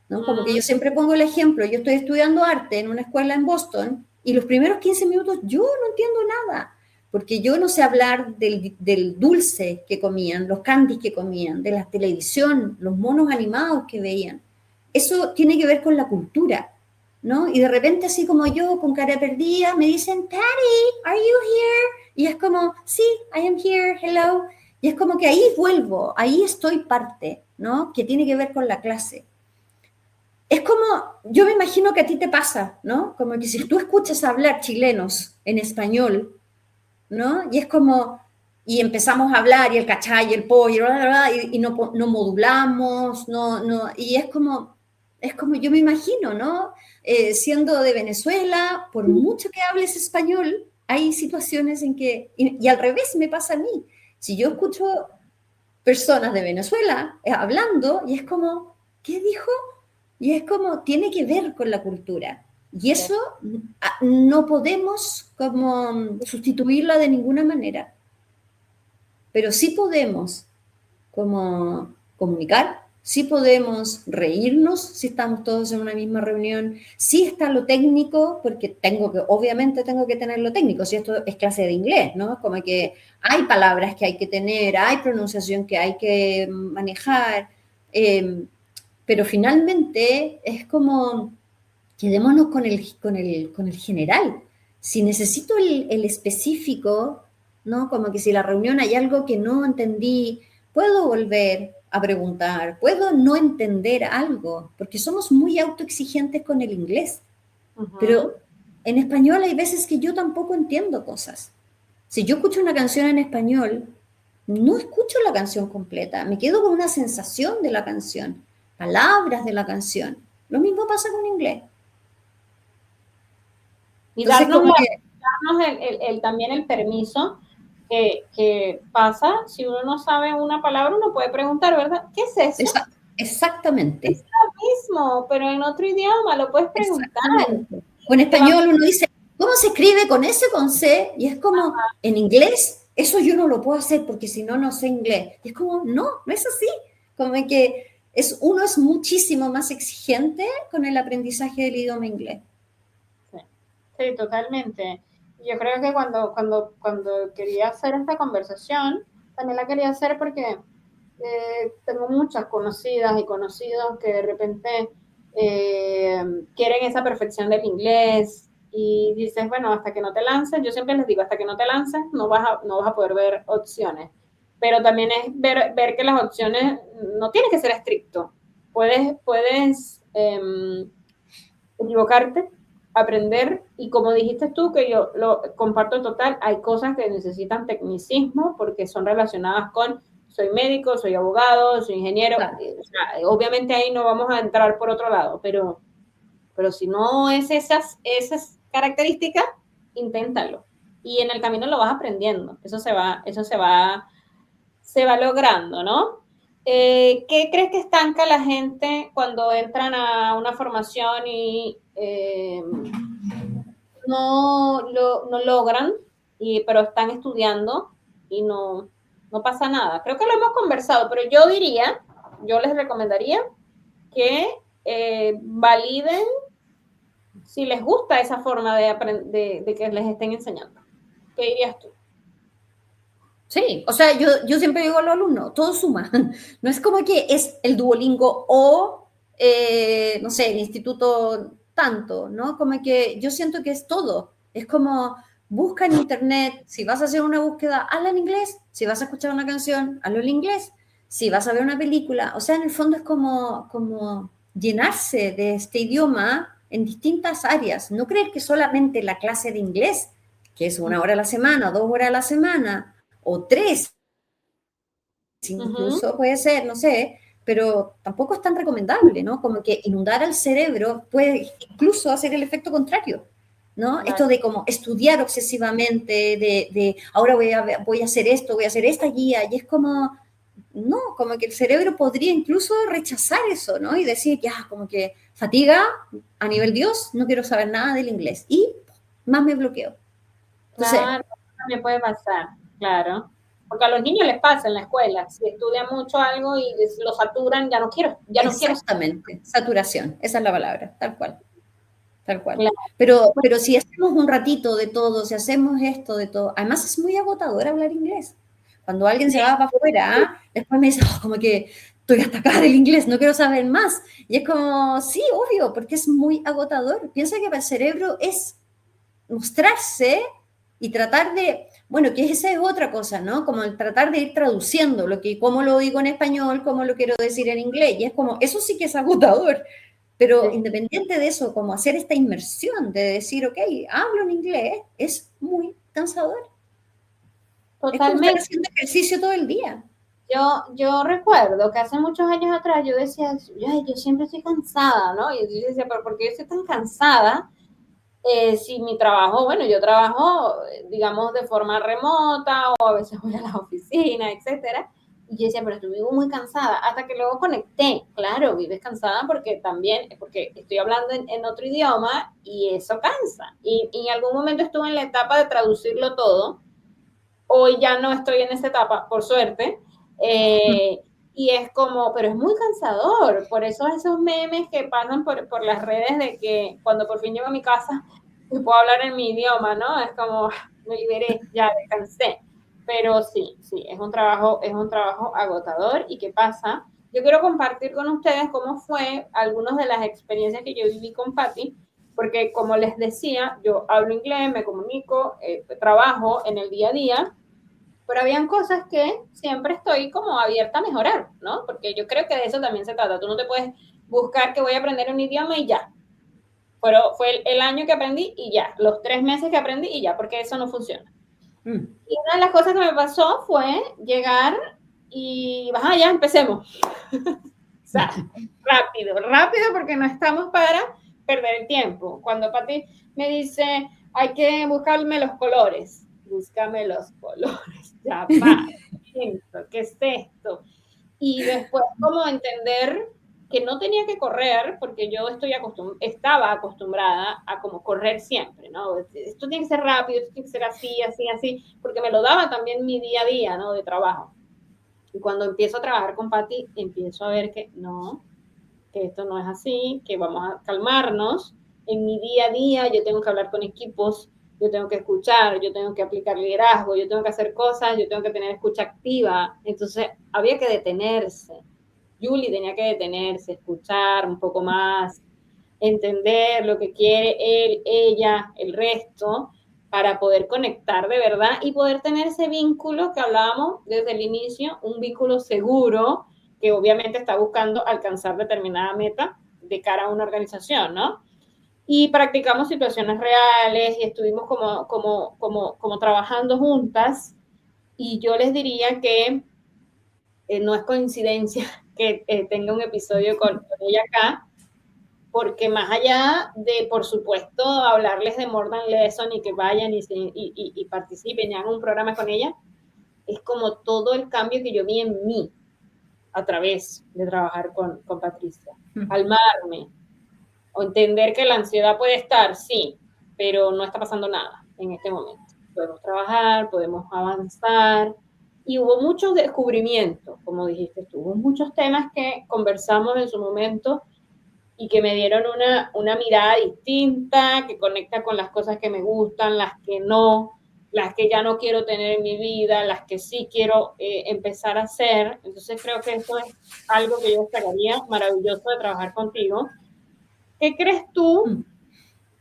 ¿no? Como que yo siempre pongo el ejemplo, yo estoy estudiando arte en una escuela en Boston y los primeros 15 minutos yo no entiendo nada, porque yo no sé hablar del dulce que comían, los candies que comían, de la televisión, los monos animados que veían. Eso tiene que ver con la cultura, ¿no? Y de repente así como yo, con cara perdida, me dicen, Patty, are you here? Y es como, sí, I am here, hello. Y es como que ahí vuelvo, ahí estoy parte, ¿no? Que tiene que ver con la clase. Es como, yo me imagino que a ti te pasa, ¿no? Como que si tú escuchas hablar chilenos en español, ¿no? Y es como, y empezamos a hablar, y el cachai, y el pollo, y no modulamos, y es como yo me imagino, ¿no? Siendo de Venezuela, por mucho que hables español, hay situaciones en que, y al revés me pasa a mí. Si yo escucho personas de Venezuela hablando y es como, ¿qué dijo? Y es como, tiene que ver con la cultura. Y eso no podemos como sustituirla de ninguna manera, pero sí podemos como comunicar, sí podemos reírnos si estamos todos en una misma reunión, sí está lo técnico, porque obviamente tengo que tener lo técnico, si esto es clase de inglés, ¿no? Como que hay palabras que hay que tener, hay pronunciación que hay que manejar, pero finalmente es como, quedémonos con el general. Si necesito el específico, ¿no? Como que si la reunión hay algo que no entendí, puedo volver a preguntar, puedo no entender algo, porque somos muy autoexigentes con el inglés. Ujú. Pero en español hay veces que yo tampoco entiendo cosas. Si yo escucho una canción en español, no escucho la canción completa, me quedo con una sensación de la canción, palabras de la canción. Lo mismo pasa con inglés. Y Entonces, como que, darnos también el permiso que pasa, si uno no sabe una palabra, uno puede preguntar, ¿verdad? ¿Qué es eso? Es exactamente, lo mismo, pero en otro idioma lo puedes preguntar. exactamente. O en Te va español uno dice, ¿cómo se escribe con S con C? Y es como, en inglés, eso yo no lo puedo hacer porque si no, no sé inglés. Y es como, no, no es así. Como que uno es muchísimo más exigente con el aprendizaje del idioma inglés. Sí, sí, totalmente. Yo creo que cuando quería hacer esta conversación, también la quería hacer porque tengo muchas conocidas y conocidos que de repente quieren esa perfección del inglés y dices, bueno, hasta que no te lances, yo siempre les digo, hasta que no te lances no vas a poder ver opciones. Pero también es ver que las opciones no tiene que ser estricto. Puedes equivocarte, aprender y como dijiste tú, que yo lo comparto total, hay cosas que necesitan tecnicismo porque son relacionadas con soy médico, soy abogado, soy ingeniero, Claro. o sea, obviamente ahí no vamos a entrar por otro lado, pero si no es esas características, inténtalo. Y en el camino lo vas aprendiendo, se va logrando, ¿no? ¿Qué crees que estanca la gente cuando entran a una formación y no logran, pero están estudiando y no pasa nada? Creo que lo hemos conversado, pero yo les recomendaría que validen si les gusta esa forma de que les estén enseñando. ¿Qué dirías tú? Sí, o sea, yo siempre digo a los alumnos, todo suma. No es como que es el Duolingo o, no sé, el instituto tanto, ¿no? Como que yo siento que es todo. Es como, busca en internet, si vas a hacer una búsqueda, hazla en inglés. Si vas a escuchar una canción, hazlo en inglés. Si vas a ver una película, o sea, en el fondo es como llenarse de este idioma en distintas áreas. No creer que solamente la clase de inglés, que es 1 hora a la semana, 2 horas a la semana, o 3, Uh -huh. incluso puede ser, no sé, pero tampoco es tan recomendable, ¿no? Como que inundar al cerebro puede incluso hacer el efecto contrario, ¿no? Claro. Esto de como estudiar obsesivamente, de ahora voy a hacer esto, voy a hacer esta guía, y es como, no, como que el cerebro podría incluso rechazar eso, ¿no? Y decir, ya, como que fatiga a nivel Dios, no quiero saber nada del inglés, y más me bloqueo. Entonces, Claro, también puede pasar, claro. Porque a los niños les pasa en la escuela, si estudian mucho algo y lo saturan, ya no quiero. exactamente, saturación, esa es la palabra, tal cual, tal cual. Claro. Pero si hacemos un ratito de todo, si hacemos esto de todo, además es muy agotador hablar inglés. Cuando alguien se va para afuera, después me dice, oh, como que estoy hasta acá del inglés, no quiero saber más. Y es como, sí, obvio, porque es muy agotador. Piensa que para el cerebro es mostrarse y tratar de, bueno, que esa es otra cosa, ¿no? Como el tratar de ir traduciendo cómo lo digo en español, cómo lo quiero decir en inglés, y es como, eso sí que es agotador, pero Sí, independiente de eso, como hacer esta inmersión de decir, ok, hablo en inglés, es muy cansador. Es como estar totalmente. haciendo ejercicio todo el día. Yo recuerdo que hace muchos años atrás yo decía, ay, yo siempre estoy cansada, ¿no? Y yo decía, pero ¿por qué yo estoy tan cansada? Si mi trabajo, bueno, yo trabajo, digamos, de forma remota o a veces voy a la oficina, etcétera. Y yo decía, pero estoy vivo muy cansada, hasta que luego conecté. Claro, vives cansada porque también, porque estoy hablando en otro idioma y eso cansa. Y en algún momento estuve en la etapa de traducirlo todo. Hoy ya no estoy en esa etapa, por suerte. Y es como, pero es muy cansador. Por eso esos memes que pasan por las redes de que cuando por fin llego a mi casa y puedo hablar en mi idioma, ¿no? Es como, me liberé, ya descansé. Pero sí, sí, es un trabajo agotador. ¿Y qué pasa? Yo quiero compartir con ustedes cómo fue algunas de las experiencias que yo viví con Patty, porque como les decía, yo hablo inglés, me comunico, trabajo en el día a día, pero habían cosas que siempre estoy como abierta a mejorar, ¿no? Porque yo creo que de eso también se trata. Tú no te puedes buscar que voy a aprender un idioma y ya. Pero fue el año que aprendí y ya, los 3 meses que aprendí y ya, porque eso no funciona. Y una de las cosas que me pasó fue llegar y, ya, empecemos. O sea, rápido, rápido, porque no estamos para perder el tiempo. Cuando Pati me dice, hay que buscarme los colores, búscame los colores, ya va, ¿qué es esto? Y después como entender que no tenía que correr, porque yo estaba acostumbrada a como correr siempre, ¿no? Esto tiene que ser rápido, esto tiene que ser así, así, así, porque me lo daba también mi día a día, ¿no? De trabajo. Y cuando empiezo a trabajar con Pati, empiezo a ver que no, que esto no es así, que vamos a calmarnos. En mi día a día yo tengo que hablar con equipos, yo tengo que escuchar, yo tengo que aplicar liderazgo, yo tengo que hacer cosas, yo tengo que tener escucha activa. Entonces había que detenerse. Julie tenía que detenerse, escuchar un poco más, entender lo que quiere él, ella, el resto, para poder conectar de verdad y poder tener ese vínculo que hablábamos desde el inicio, un vínculo seguro que obviamente está buscando alcanzar determinada meta de cara a una organización, ¿no? Y practicamos situaciones reales y estuvimos como trabajando juntas y yo les diría que no es coincidencia que tenga un episodio con ella acá, porque más allá de, por supuesto, hablarles de More Than Lesson y que vayan y participen y hagan un programa con ella, es como todo el cambio que yo vi en mí a través de trabajar con Patricia. Calmarme, o entender que la ansiedad puede estar, sí, pero no está pasando nada en este momento. Podemos trabajar, podemos avanzar, y hubo muchos descubrimientos, como dijiste tú, hubo muchos temas que conversamos en su momento y que me dieron una mirada distinta, que conecta con las cosas que me gustan, las que no, las que ya no quiero tener en mi vida, las que sí quiero empezar a hacer. Entonces creo que eso es algo que yo destacaría maravilloso de trabajar contigo. ¿Qué crees tú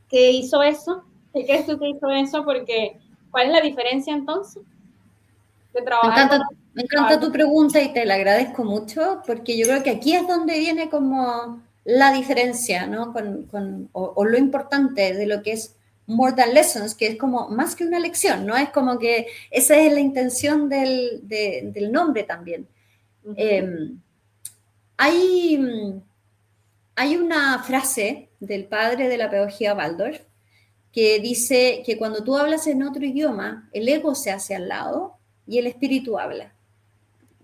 que hizo eso? ¿Qué crees tú que hizo eso? Porque, ¿cuál es la diferencia entonces de trabajar con... Me encanta tu pregunta y te la agradezco mucho porque yo creo que aquí es donde viene como la diferencia, ¿no? O lo importante de lo que es More Than Lessons, que es como más que una lección, ¿no? Es como que esa es la intención del nombre también. Hay una frase del padre de la pedagogía Waldorf que dice que cuando tú hablas en otro idioma, el ego se hace al lado y el espíritu habla,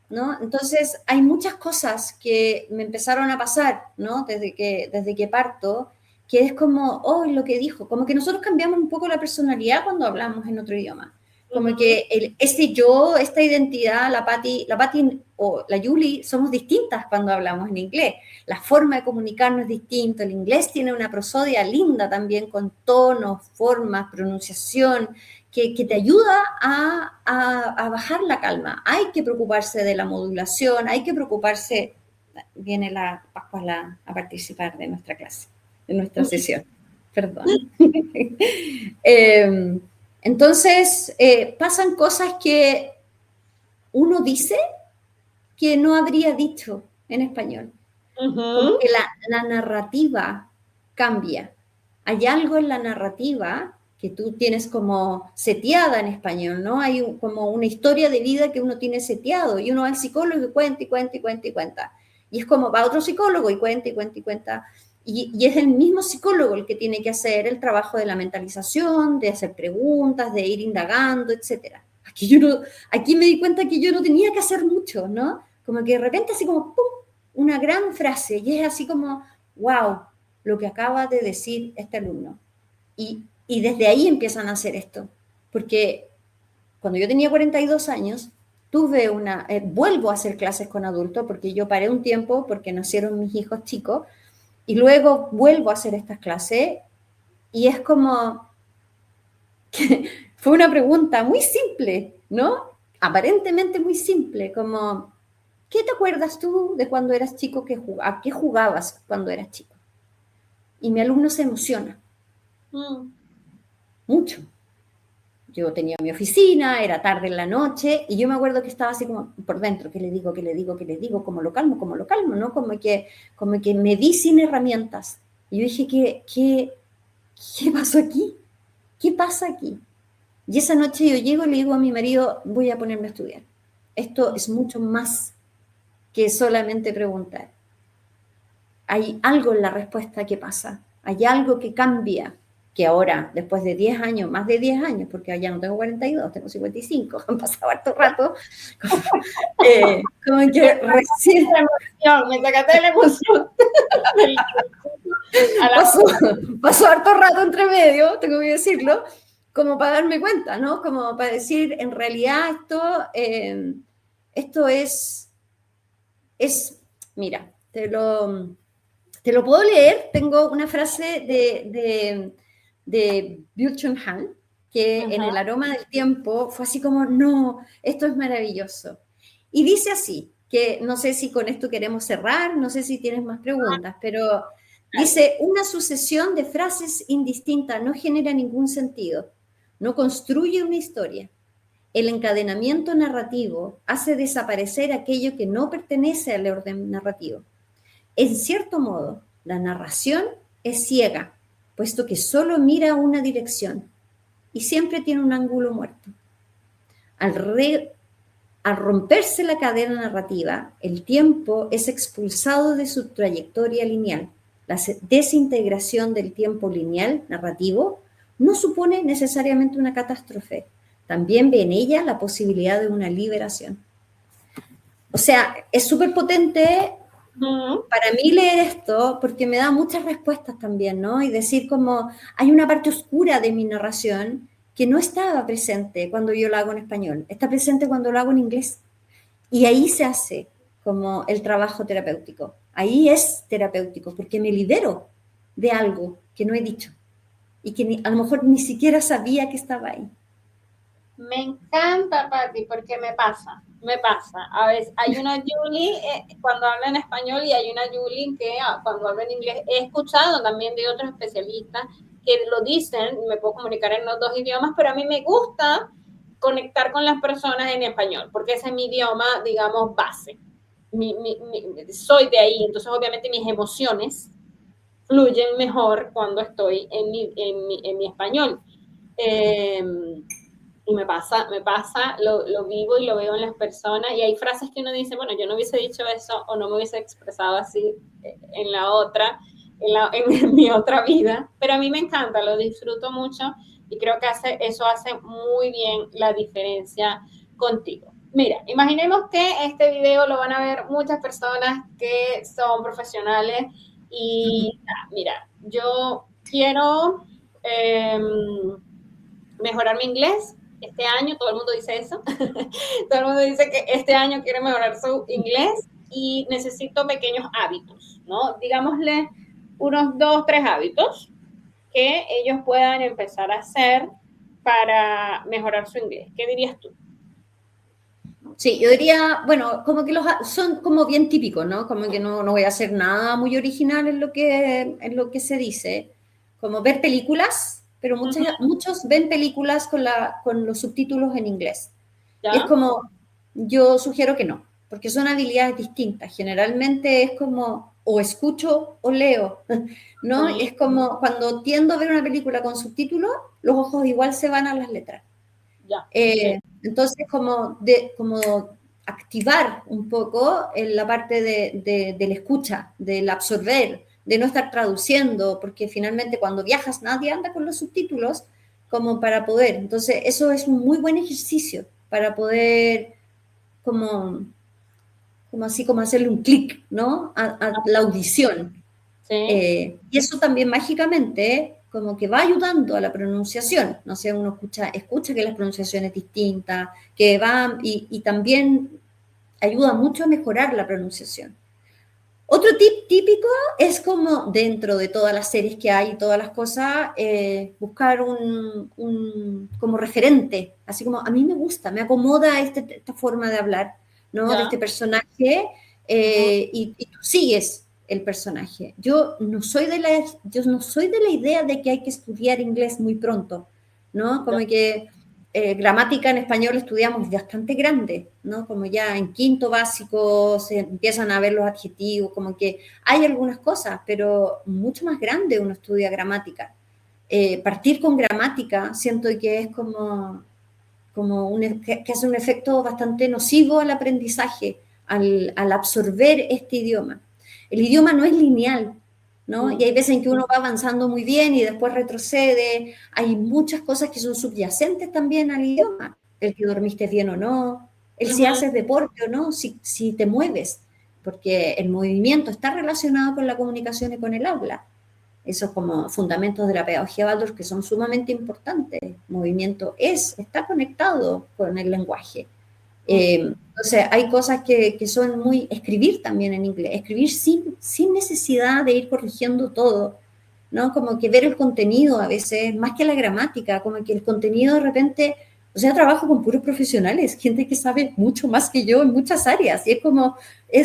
¿no? Entonces, hay muchas cosas que me empezaron a pasar, ¿no? Desde que parto, que es como, oh, lo que dijo, como que nosotros cambiamos un poco la personalidad cuando hablamos en otro idioma. Como que este yo, esta identidad, la Patti o la Julie, somos distintas cuando hablamos en inglés. La forma de comunicarnos es distinta. El inglés tiene una prosodia linda también, con tonos, formas, pronunciación, que te ayuda a bajar la calma. Hay que preocuparse de la modulación, hay que preocuparse... Viene la Pascuala a participar de nuestra clase, de nuestra sesión. Perdón. Entonces, pasan cosas que uno dice que no habría dicho en español. Como que la narrativa cambia. Hay algo en la narrativa que tú tienes como seteada en español, ¿no? Hay como una historia de vida que uno tiene seteado y uno va al psicólogo y cuenta y cuenta y cuenta y cuenta. Y es como va otro psicólogo y cuenta y cuenta y cuenta. Y es el mismo psicólogo el que tiene que hacer el trabajo de la mentalización, de hacer preguntas, de ir indagando, etc. aquí me di cuenta que yo no tenía que hacer mucho, ¿no? Como que de repente así como, ¡pum!, una gran frase, y es así como, wow, lo que acaba de decir este alumno. Y desde ahí empiezan a hacer esto, porque cuando yo tenía 42 años, vuelvo a hacer clases con adultos, porque yo paré un tiempo porque nacieron mis hijos chicos, y luego vuelvo a hacer estas clases, y es como, fue una pregunta muy simple, ¿no? Aparentemente muy simple, como, ¿qué te acuerdas tú de cuando eras chico? ¿A qué jugabas cuando eras chico? Y mi alumno se emociona mucho. Yo tenía mi oficina, era tarde en la noche, y yo me acuerdo que estaba así como por dentro, ¿qué le digo, qué le digo, qué le digo? ¿Cómo lo calmo, ¿no? Como que me vi sin herramientas. Y yo dije, ¿qué pasó aquí? ¿Qué pasa aquí? Y esa noche yo llego y le digo a mi marido, voy a ponerme a estudiar. Esto es mucho más que solamente preguntar. Hay algo en la respuesta que pasa, hay algo que cambia, que ahora, después de 10 años, más de 10 años, porque ya no tengo 42, tengo 55, han pasado harto rato, como que recién... Me sacaste de la emoción. Pasó harto rato entre medio, tengo que decirlo, como para darme cuenta, ¿no? Como para decir, en realidad esto mira, te lo puedo leer. Tengo una frase de Byung-Chul Han, que en El aroma del tiempo fue así como, no, esto es maravilloso. Y dice así, que no sé si con esto queremos cerrar, no sé si tienes más preguntas, pero dice, una sucesión de frases indistintas no genera ningún sentido, no construye una historia. El encadenamiento narrativo hace desaparecer aquello que no pertenece al orden narrativo. En cierto modo, la narración es ciega, puesto que solo mira una dirección y siempre tiene un ángulo muerto. Al romperse la cadena narrativa, el tiempo es expulsado de su trayectoria lineal. La desintegración del tiempo lineal narrativo no supone necesariamente una catástrofe. También ve en ella la posibilidad de una liberación. O sea, es súper potente para mí leer esto, porque me da muchas respuestas también, ¿no? Y decir como, hay una parte oscura de mi narración que no estaba presente cuando yo lo hago en español, está presente cuando lo hago en inglés. Y ahí se hace como el trabajo terapéutico. Ahí es terapéutico, porque me libero de algo que no he dicho y que a lo mejor ni siquiera sabía que estaba ahí. Me encanta, Patti, porque me pasa. A veces hay una Julie cuando habla en español y hay una Julie que cuando habla en inglés. He escuchado también de otros especialistas que lo dicen, me puedo comunicar en los dos idiomas, pero a mí me gusta conectar con las personas en español, porque ese es mi idioma, digamos, base. Soy de ahí, entonces obviamente mis emociones fluyen mejor cuando estoy en mi español. Y me pasa, lo vivo y lo veo en las personas, y hay frases que uno dice, bueno, yo no hubiese dicho eso o no me hubiese expresado así en la otra, en mi otra vida, pero a mí me encanta, lo disfruto mucho y creo que eso hace muy bien la diferencia contigo. Mira, imaginemos que este video lo van a ver muchas personas que son profesionales y mira, yo quiero mejorar mi inglés este año, todo el mundo dice eso, todo el mundo dice que este año quiere mejorar su inglés y necesito pequeños hábitos, ¿no? Digámosle unos 2, 3 hábitos que ellos puedan empezar a hacer para mejorar su inglés. ¿Qué dirías tú? Sí, yo diría, bueno, como que son como bien típicos, ¿no? Como que no voy a hacer nada muy original en lo que se dice. Como ver películas, pero muchos ven películas con los subtítulos en inglés. ¿Ya? Y es como, yo sugiero que no, porque son habilidades distintas. Generalmente es como, o escucho o leo, ¿no? Es como, cuando tiendo a ver una película con subtítulos, los ojos igual se van a las letras. Ya. Entonces, como activar un poco en la parte de la escucha, del absorber, de no estar traduciendo, porque finalmente cuando viajas nadie anda con los subtítulos como para poder. Entonces, eso es un muy buen ejercicio para poder como así como hacerle un clic, ¿no? A la audición. Sí. Y eso también mágicamente como que va ayudando a la pronunciación, no sé, uno escucha que la pronunciación es distinta, que va, y también ayuda mucho a mejorar la pronunciación. Otro tip típico es como dentro de todas las series que hay y todas las cosas, buscar como referente, así como a mí me gusta, me acomoda esta forma de hablar, ¿no? De Ya. este personaje, y tú sigues el personaje. Yo no soy de la idea de que hay que estudiar inglés muy pronto, ¿no? Como Ya. que gramática en español estudiamos bastante grande, ¿no? Como ya en quinto básico se empiezan a ver los adjetivos, como que hay algunas cosas, pero mucho más grande uno estudia gramática. Partir con gramática siento que es que hace un efecto bastante nocivo al aprendizaje, al absorber este idioma. El idioma no es lineal, ¿no? Y hay veces en que uno va avanzando muy bien y después retrocede. Hay muchas cosas que son subyacentes también al idioma. El que dormiste bien o no, el si Ujú. haces deporte o no, si te mueves, porque el movimiento está relacionado con la comunicación y con el habla. Esos como fundamentos de la pedagogía Waldorf que son sumamente importantes. El movimiento está conectado con el lenguaje. Entonces, hay cosas que son muy... Escribir también en inglés, escribir sin necesidad de ir corrigiendo todo, ¿no? Como que ver el contenido a veces, más que la gramática, como que el contenido de repente... O sea, trabajo con puros profesionales, gente que sabe mucho más que yo en muchas áreas, y es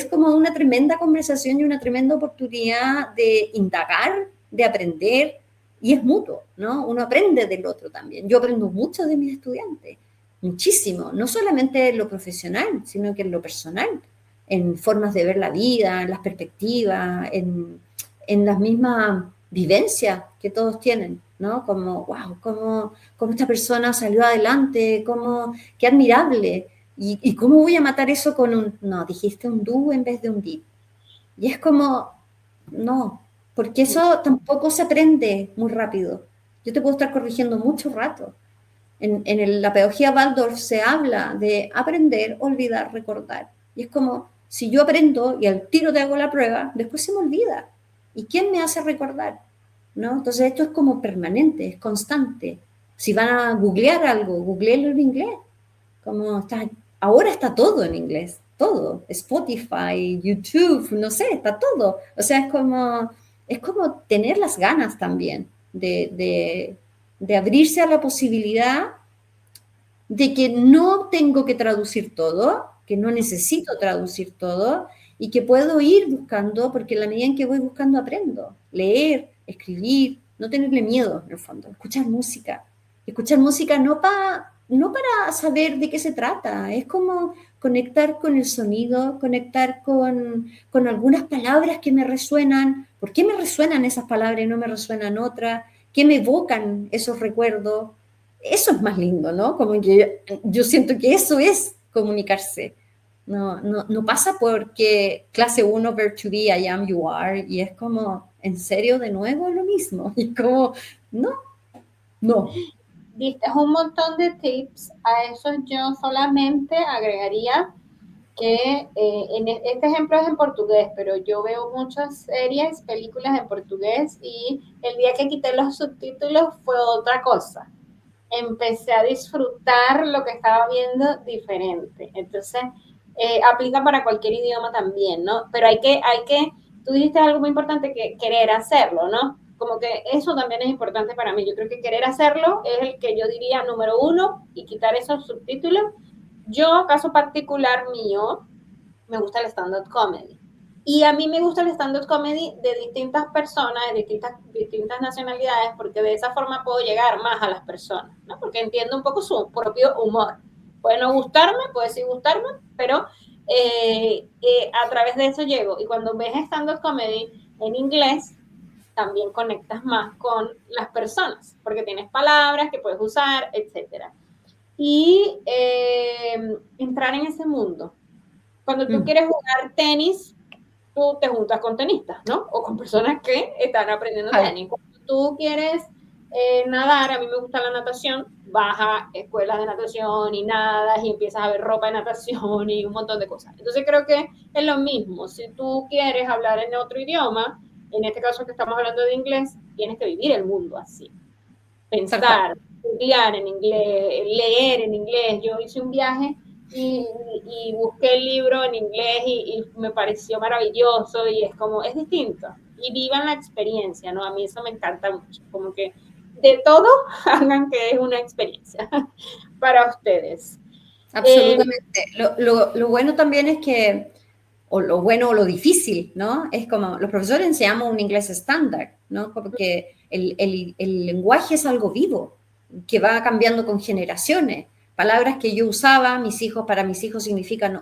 como una tremenda conversación y una tremenda oportunidad de indagar, de aprender, y es mutuo, ¿no? Uno aprende del otro también. Yo aprendo mucho de mis estudiantes, muchísimo, no solamente en lo profesional, sino que en lo personal, en formas de ver la vida, en las perspectivas, en las mismas vivencias que todos tienen, ¿no? Como, wow, cómo esta persona salió adelante, qué admirable, y cómo voy a matar eso con no, dijiste un do en vez de un did. Y es como, no, porque eso tampoco se aprende muy rápido. Yo te puedo estar corrigiendo mucho rato. La pedagogía Waldorf se habla de aprender, olvidar, recordar. Y es como, si yo aprendo y al tiro te hago la prueba, después se me olvida. ¿Y quién me hace recordar? ¿No? Entonces esto es como permanente, es constante. Si van a googlear algo, googleenlo en inglés. Ahora está todo en inglés, todo. Spotify, YouTube, no sé, está todo. O sea, es como tener las ganas también de abrirse a la posibilidad de que no tengo que traducir todo, que no necesito traducir todo y que puedo ir buscando, porque en la medida en que voy buscando aprendo. Leer, escribir, no tenerle miedo, en el fondo. Escuchar música. Escuchar música no para saber de qué se trata, es como conectar con el sonido, conectar con algunas palabras que me resuenan. ¿Por qué me resuenan esas palabras y no me resuenan otras? ¿Qué me evocan esos recuerdos? Eso es más lindo, ¿no? Como que yo siento que eso es comunicarse. No pasa porque clase 1 ver to be, I am, you are, y es como, ¿en serio de nuevo lo mismo? Y como, no, no. Diste un montón de tips, a eso yo solamente agregaría que este ejemplo es en portugués, pero yo veo muchas series, películas en portugués y el día que quité los subtítulos fue otra cosa. Empecé a disfrutar lo que estaba viendo diferente. Entonces, aplica para cualquier idioma también, ¿no? Pero tú dijiste algo muy importante, que querer hacerlo, ¿no? Como que eso también es importante para mí. Yo creo que querer hacerlo es el que yo diría número uno, y quitar esos subtítulos. Yo, caso particular mío, me gusta el stand-up comedy. Y a mí me gusta el stand-up comedy de distintas personas, de distintas nacionalidades, porque de esa forma puedo llegar más a las personas, ¿no? Porque entiendo un poco su propio humor. Puede no gustarme, puede sí gustarme, pero a través de eso llego. Y cuando ves stand-up comedy en inglés, también conectas más con las personas, porque tienes palabras que puedes usar, etcétera. Y entrar en ese mundo. Cuando tú Mm. quieres jugar tenis, tú te juntas con tenistas, ¿no? O con personas que están aprendiendo Ay, tenis. Cuando tú quieres nadar, a mí me gusta la natación, vas a escuelas de natación y nadas y empiezas a ver ropa de natación y un montón de cosas. Entonces creo que es lo mismo, si tú quieres hablar en otro idioma, en este caso que estamos hablando de inglés, tienes que vivir el mundo así, Tal cual. pensar, estudiar en inglés, leer en inglés. Yo hice un viaje y busqué el libro en inglés y me pareció maravilloso y es como, es distinto. Y vivan la experiencia, ¿no? A mí eso me encanta mucho, como que de todo hagan que es una experiencia para ustedes. Eh, Absolutamente. Lo bueno también es que, o lo bueno o lo difícil, ¿no? Es como los profesores enseñamos un inglés estándar, ¿no? Porque el lenguaje es algo vivo, que va cambiando con generaciones. Palabras que yo usaba, para mis hijos significan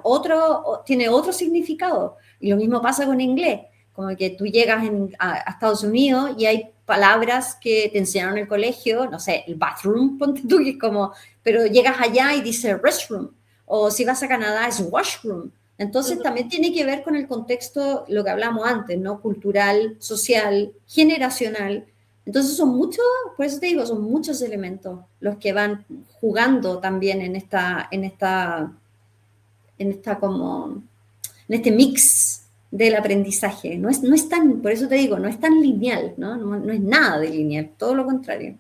tiene otro significado. Y lo mismo pasa con inglés. Como que tú llegas a Estados Unidos y hay palabras que te enseñaron en el colegio, no sé, el bathroom, ponte tú, que es como, pero llegas allá y dice restroom, o si vas a Canadá es washroom. Entonces también tiene que ver con el contexto, lo que hablamos antes, ¿no? Cultural, social, generacional. Entonces son muchos, por eso te digo, son muchos elementos los que van jugando también en este mix del aprendizaje. No es tan, por eso te digo, no es tan lineal, ¿no? No es nada de lineal, todo lo contrario.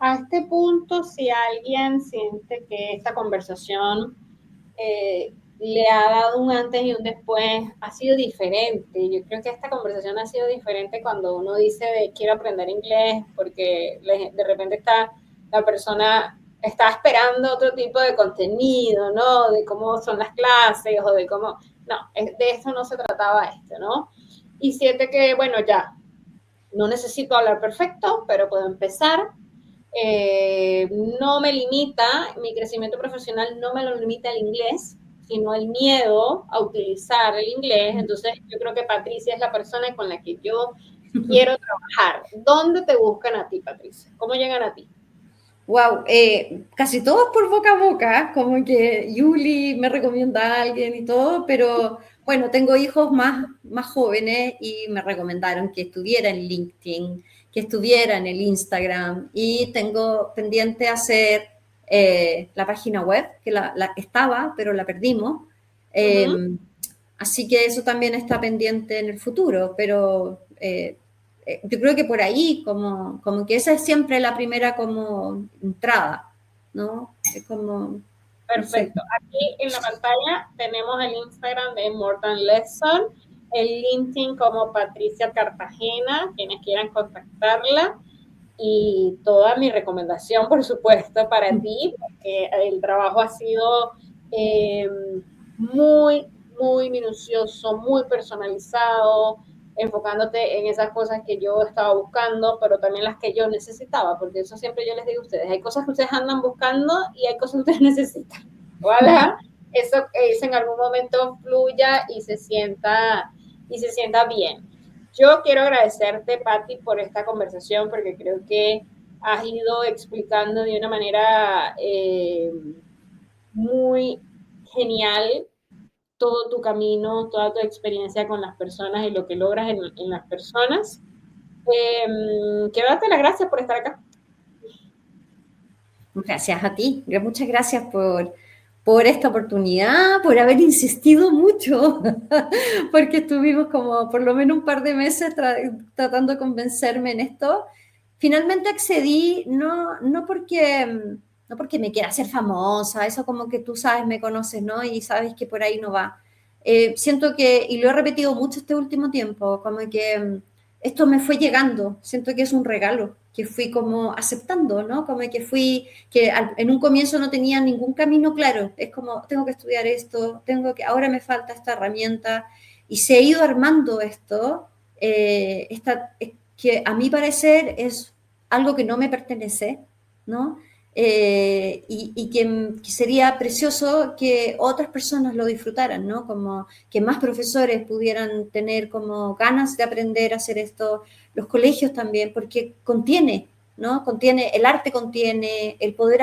a este punto, si alguien siente que esta conversación le ha dado un antes y un después, ha sido diferente. Yo creo que esta conversación ha sido diferente cuando uno dice de quiero aprender inglés, porque de repente la persona está esperando otro tipo de contenido, ¿no? De cómo son las clases o de cómo... No, de eso no se trataba esto, ¿no? Y siente que, bueno, ya, no necesito hablar perfecto, pero puedo empezar. Eh, no me limita, mi crecimiento profesional no me lo limita el inglés, sino el miedo a utilizar el inglés. Entonces, yo creo que Patricia es la persona con la que yo quiero trabajar. ¿Dónde te buscan a ti, Patricia? ¿Cómo llegan a ti? Wow, casi todos por boca a boca, como que Yuli me recomienda a alguien y todo, pero bueno, tengo hijos más jóvenes y me recomendaron que estuviera en LinkedIn, que estuviera en el Instagram y tengo pendiente hacer la página web, que la estaba, pero la perdimos. Uh -huh. Así que eso también está pendiente en el futuro, pero yo creo que por ahí, como que esa es siempre la primera como entrada, ¿no? Es como, no sé. Perfecto. Aquí en la pantalla tenemos el Instagram de Morton Lesson, el LinkedIn como Patricia Cartagena, quienes quieran contactarla. Y toda mi recomendación, por supuesto, para ti, porque el trabajo ha sido eh, muy, muy minucioso, muy personalizado, enfocándote en esas cosas que yo estaba buscando, pero también las que yo necesitaba, porque eso siempre yo les digo a ustedes, hay cosas que ustedes andan buscando y hay cosas que ustedes necesitan. Ojalá eso en algún momento fluya y se sienta bien. Yo quiero agradecerte, Patti, por esta conversación, porque creo que has ido explicando de una manera muy genial todo tu camino, toda tu experiencia con las personas y lo que logras en las personas. Quiero darte las gracias por estar acá. Gracias a ti, muchas gracias por esta oportunidad, por haber insistido mucho, porque estuvimos como por lo menos un par de meses tratando de convencerme en esto. Finalmente accedí, no porque me quiera hacer famosa, eso como que tú sabes, me conoces, ¿no? Y sabes que por ahí no va. Siento que, y lo he repetido mucho este último tiempo, como que esto me fue llegando, siento que es un regalo que fui como aceptando, ¿no? Como que en un comienzo no tenía ningún camino claro, es como, tengo que estudiar esto, ahora me falta esta herramienta, y se ha ido armando esto, que a mi parecer es algo que no me pertenece, ¿no? Que sería precioso que otras personas lo disfrutaran, ¿no? Como que más profesores pudieran tener como ganas de aprender a hacer esto, los colegios también, porque contiene, ¿no? El arte contiene, el poder